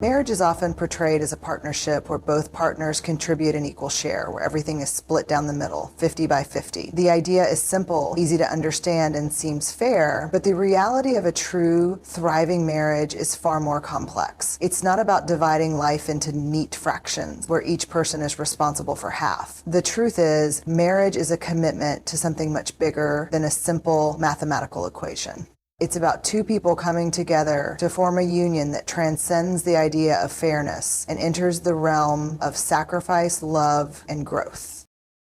Marriage is often portrayed as a partnership where both partners contribute an equal share, where everything is split down the middle, 50 by 50. The idea is simple, easy to understand, and seems fair, but the reality of a true, thriving marriage is far more complex. It's not about dividing life into neat fractions, where each person is responsible for half. The truth is, marriage is a commitment to something much bigger than a simple mathematical equation. It's about two people coming together to form a union that transcends the idea of fairness and enters the realm of sacrifice, love, and growth.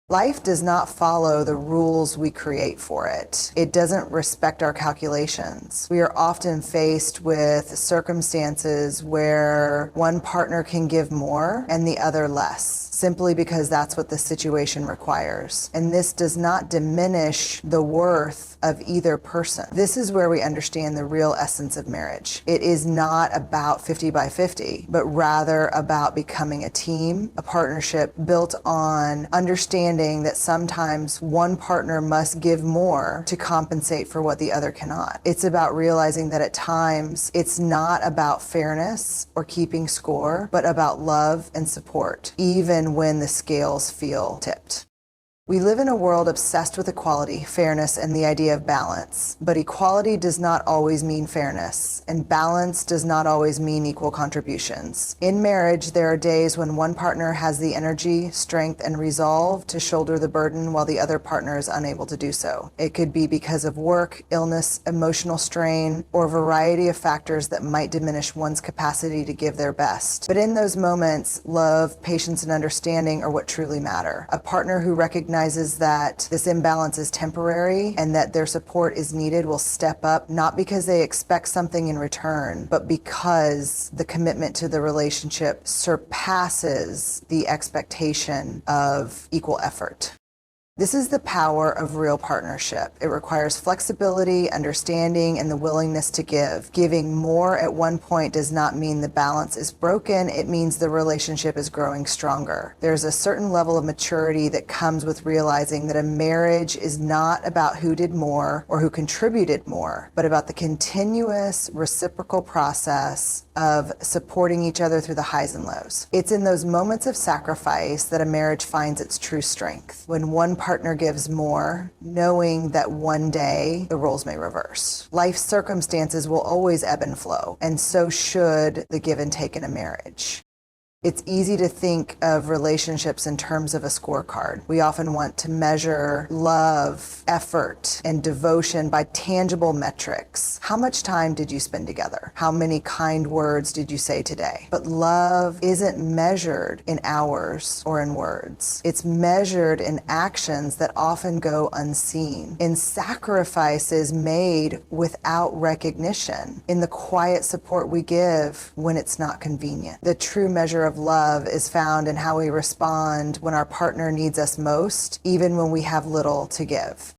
Life does not follow the rules we create for it. It doesn't respect our calculations. We are often faced with circumstances where one partner can give more and the other less, simply because that's what the situation requires. And this does not diminish the worth of either person. This is where we understand the real essence of marriage. It is not about 50 by 50, but rather about becoming a team, a partnership built on understanding that sometimes one partner must give more to compensate for what the other cannot. It's about realizing that at times it's not about fairness or keeping score, but about love and support, even when the scales feel tipped. We live in a world obsessed with equality, fairness, and the idea of balance. But equality does not always mean fairness, and balance does not always mean equal contributions. In marriage, there are days when one partner has the energy, strength, and resolve to shoulder the burden while the other partner is unable to do so. It could be because of work, illness, emotional strain, or a variety of factors that might diminish one's capacity to give their best. But in those moments, love, patience, and understanding are what truly matter. A partner who recognizes that this imbalance is temporary and that their support is needed will step up, not because they expect something in return, but because the commitment to the relationship surpasses the expectation of equal effort. This is the power of real partnership. It requires flexibility, understanding, and the willingness to give. Giving more at one point does not mean the balance is broken. It means the relationship is growing stronger. There's a certain level of maturity that comes with realizing that a marriage is not about who did more or who contributed more, but about the continuous reciprocal process of supporting each other through the highs and lows. It's in those moments of sacrifice that a marriage finds its true strength. When one partner gives more, knowing that one day the roles may reverse. Life circumstances will always ebb and flow, and so should the give and take in a marriage. It's easy to think of relationships in terms of a scorecard. We often want to measure love, effort, and devotion by tangible metrics. How much time did you spend together? How many kind words did you say today? But love isn't measured in hours or in words. It's measured in actions that often go unseen, in sacrifices made without recognition, in the quiet support we give when it's not convenient. The true measure of love is found in how we respond when our partner needs us most, even when we have little to give.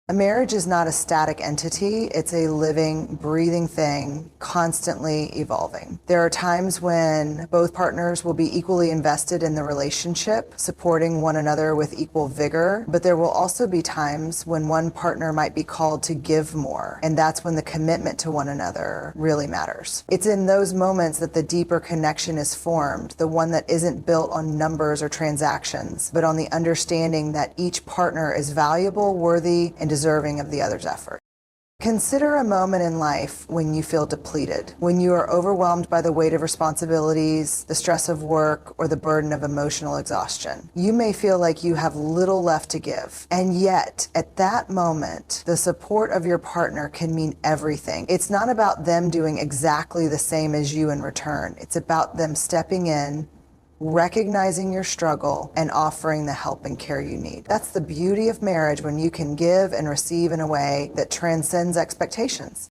A marriage is not a static entity. It's a living, breathing thing, constantly evolving. There are times when both partners will be equally invested in the relationship, supporting one another with equal vigor, but there will also be times when one partner might be called to give more, and that's when the commitment to one another really matters. It's in those moments that the deeper connection is formed, the one that isn't built on numbers or transactions, but on the understanding that each partner is valuable, worthy, and deserving of the other's effort. Consider a moment in life when you feel depleted, when you are overwhelmed by the weight of responsibilities, the stress of work, or the burden of emotional exhaustion. You may feel like you have little left to give, and yet, at that moment, the support of your partner can mean everything. It's not about them doing exactly the same as you in return. It's about them stepping in, recognizing your struggle, and offering the help and care you need. That's the beauty of marriage, when you can give and receive in a way that transcends expectations.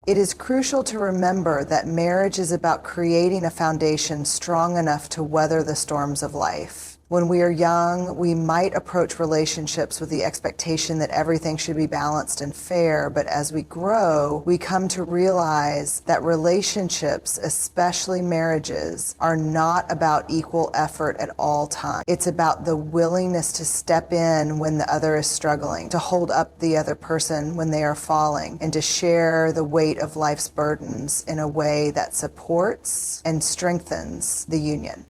It is crucial to remember that marriage is about creating a foundation strong enough to weather the storms of life. When we are young, we might approach relationships with the expectation that everything should be balanced and fair, but as we grow, we come to realize that relationships, especially marriages, are not about equal effort at all times. It's about the willingness to step in when the other is struggling, to hold up the other person when they are falling, and to share the weight of life's burdens in a way that supports and strengthens the union.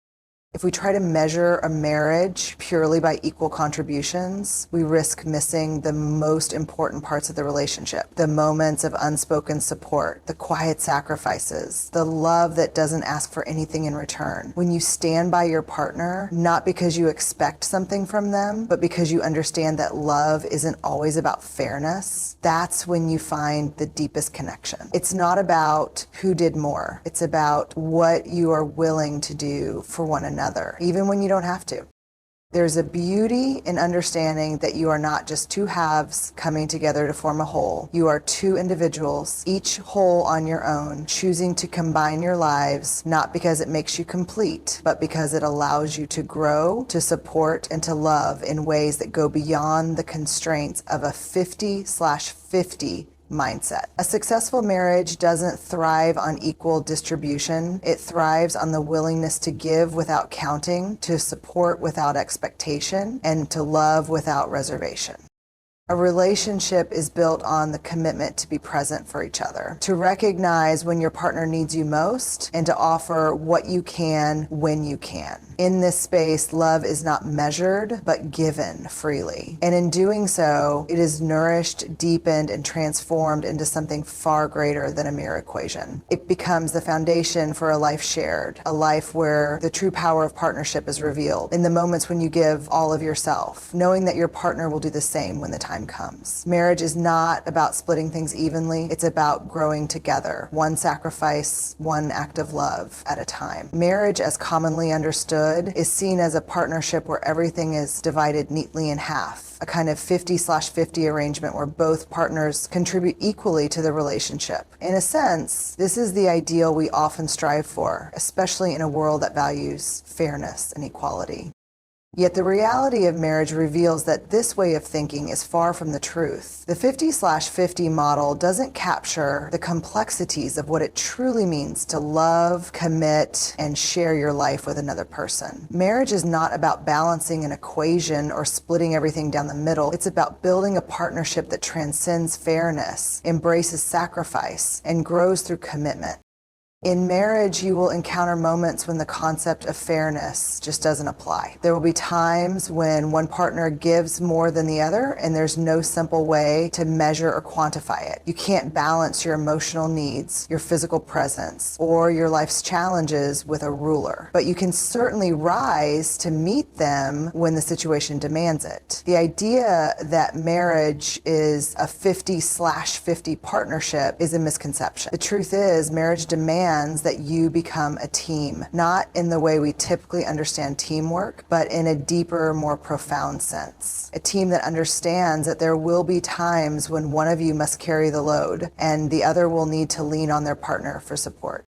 If we try to measure a marriage purely by equal contributions, we risk missing the most important parts of the relationship, the moments of unspoken support, the quiet sacrifices, the love that doesn't ask for anything in return. When you stand by your partner, not because you expect something from them, but because you understand that love isn't always about fairness, that's when you find the deepest connection. It's not about who did more. It's about what you are willing to do for one another, even when you don't have to. There's a beauty in understanding that you are not just two halves coming together to form a whole. You are two individuals, each whole on your own, choosing to combine your lives, not because it makes you complete, but because it allows you to grow, to support, and to love in ways that go beyond the constraints of a 50/50 mindset. A successful marriage doesn't thrive on equal distribution. It thrives on the willingness to give without counting, to support without expectation, and to love without reservation. A relationship is built on the commitment to be present for each other, to recognize when your partner needs you most, and to offer what you can when you can. In this space, love is not measured, but given freely. And in doing so, it is nourished, deepened, and transformed into something far greater than a mere equation. It becomes the foundation for a life shared, a life where the true power of partnership is revealed in the moments when you give all of yourself, knowing that your partner will do the same when the time comes. Marriage is not about splitting things evenly. It's about growing together, one sacrifice, one act of love at a time. Marriage, as commonly understood, is seen as a partnership where everything is divided neatly in half, a kind of 50/50 arrangement where both partners contribute equally to the relationship. In a sense, this is the ideal we often strive for, especially in a world that values fairness and equality. Yet the reality of marriage reveals that this way of thinking is far from the truth. The 50/50 model doesn't capture the complexities of what it truly means to love, commit, and share your life with another person. Marriage is not about balancing an equation or splitting everything down the middle. It's about building a partnership that transcends fairness, embraces sacrifice, and grows through commitment. In marriage, you will encounter moments when the concept of fairness just doesn't apply. There will be times when one partner gives more than the other, and there's no simple way to measure or quantify it. You can't balance your emotional needs, your physical presence, or your life's challenges with a ruler. But you can certainly rise to meet them when the situation demands it. The idea that marriage is a 50/50 partnership is a misconception. The truth is, marriage demands that you become a team, not in the way we typically understand teamwork, but in a deeper, more profound sense. A team that understands that there will be times when one of you must carry the load and the other will need to lean on their partner for support.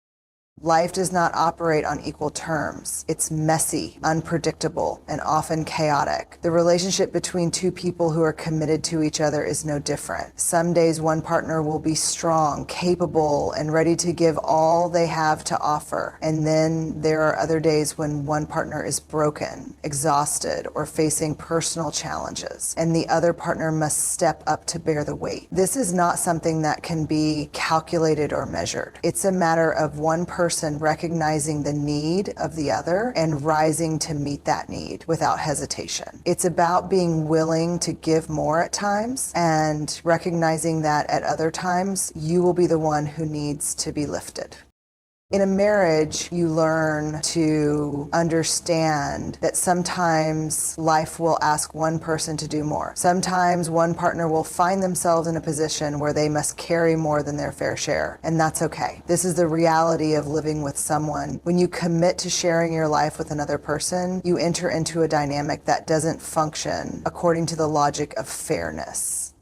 Life does not operate on equal terms. It's messy, unpredictable, and often chaotic. The relationship between two people who are committed to each other is no different. Some days one partner will be strong, capable, and ready to give all they have to offer. And then there are other days when one partner is broken, exhausted, or facing personal challenges, and the other partner must step up to bear the weight. This is not something that can be calculated or measured. It's a matter of one person recognizing the need of the other and rising to meet that need without hesitation. It's about being willing to give more at times and recognizing that at other times you will be the one who needs to be lifted. In a marriage, you learn to understand that sometimes life will ask one person to do more. Sometimes one partner will find themselves in a position where they must carry more than their fair share, and that's okay. This is the reality of living with someone. When you commit to sharing your life with another person, you enter into a dynamic that doesn't function according to the logic of fairness.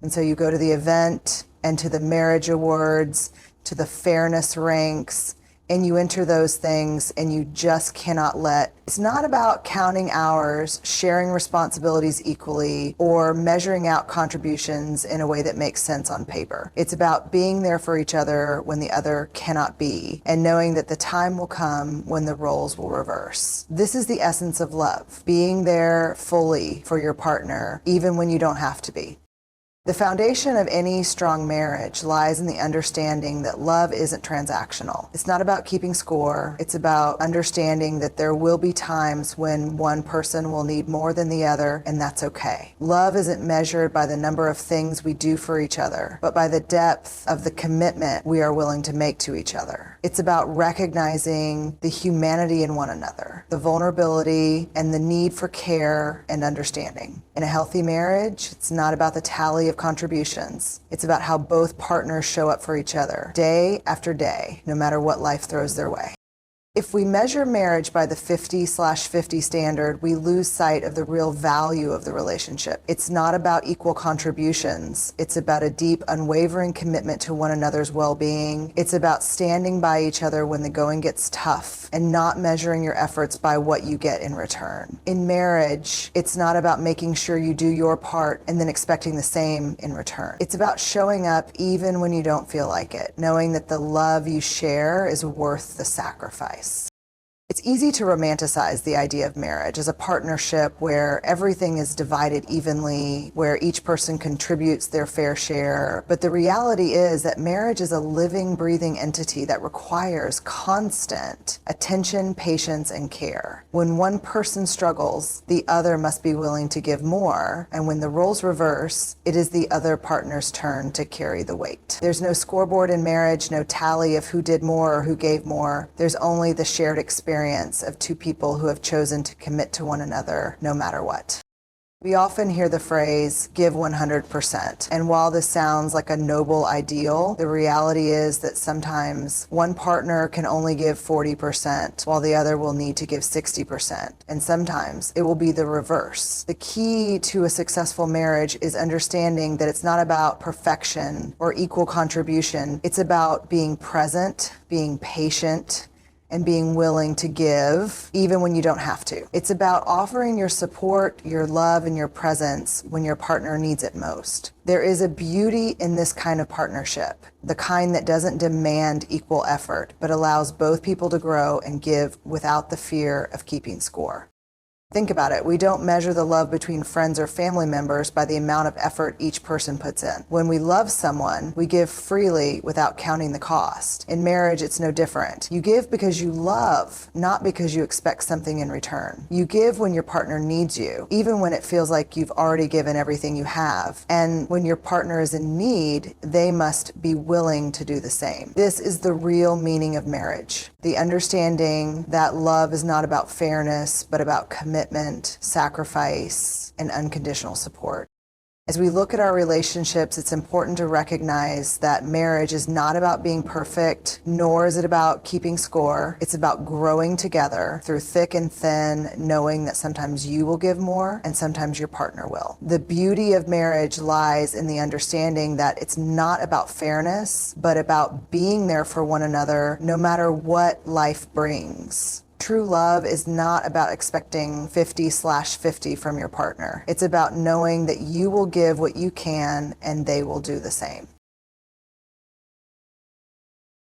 And so you go to the event and to the marriage awards, to the fairness ranks, and you enter those things and you just cannot let. It's not about counting hours, sharing responsibilities equally, or measuring out contributions in a way that makes sense on paper. It's about being there for each other when the other cannot be, and knowing that the time will come when the roles will reverse. This is the essence of love, being there fully for your partner, even when you don't have to be. The foundation of any strong marriage lies in the understanding that love isn't transactional. It's not about keeping score. It's about understanding that there will be times when one person will need more than the other, and that's okay. Love isn't measured by the number of things we do for each other, but by the depth of the commitment we are willing to make to each other. It's about recognizing the humanity in one another, the vulnerability, and the need for care and understanding. In a healthy marriage, it's not about the tally of contributions. It's about how both partners show up for each other day after day, no matter what life throws their way. If we measure marriage by the 50/50 standard, we lose sight of the real value of the relationship. It's not about equal contributions. It's about a deep, unwavering commitment to one another's well-being. It's about standing by each other when the going gets tough and not measuring your efforts by what you get in return. In marriage, it's not about making sure you do your part and then expecting the same in return. It's about showing up even when you don't feel like it, knowing that the love you share is worth the sacrifice. It's easy to romanticize the idea of marriage as a partnership where everything is divided evenly, where each person contributes their fair share. But the reality is that marriage is a living, breathing entity that requires constant attention, patience, and care. When one person struggles, the other must be willing to give more. And when the roles reverse, it is the other partner's turn to carry the weight. There's no scoreboard in marriage, no tally of who did more or who gave more. There's only the shared experience of two people who have chosen to commit to one another no matter what. We often hear the phrase, give 100%. And while this sounds like a noble ideal, the reality is that sometimes one partner can only give 40%, while the other will need to give 60%. And sometimes it will be the reverse. The key to a successful marriage is understanding that it's not about perfection or equal contribution. It's about being present, being patient, and being willing to give even when you don't have to. It's about offering your support, your love, and your presence when your partner needs it most. There is a beauty in this kind of partnership, the kind that doesn't demand equal effort, but allows both people to grow and give without the fear of keeping score. Think about it. We don't measure the love between friends or family members by the amount of effort each person puts in. When we love someone, we give freely without counting the cost. In marriage, it's no different. You give because you love, not because you expect something in return. You give when your partner needs you, even when it feels like you've already given everything you have. And when your partner is in need, they must be willing to do the same. This is the real meaning of marriage. The understanding that love is not about fairness, but about commitment, sacrifice, and unconditional support. As we look at our relationships, it's important to recognize that marriage is not about being perfect, nor is it about keeping score. It's about growing together through thick and thin, knowing that sometimes you will give more and sometimes your partner will. The beauty of marriage lies in the understanding that it's not about fairness, but about being there for one another no matter what life brings. True love is not about expecting 50/50 from your partner. It's about knowing that you will give what you can and they will do the same.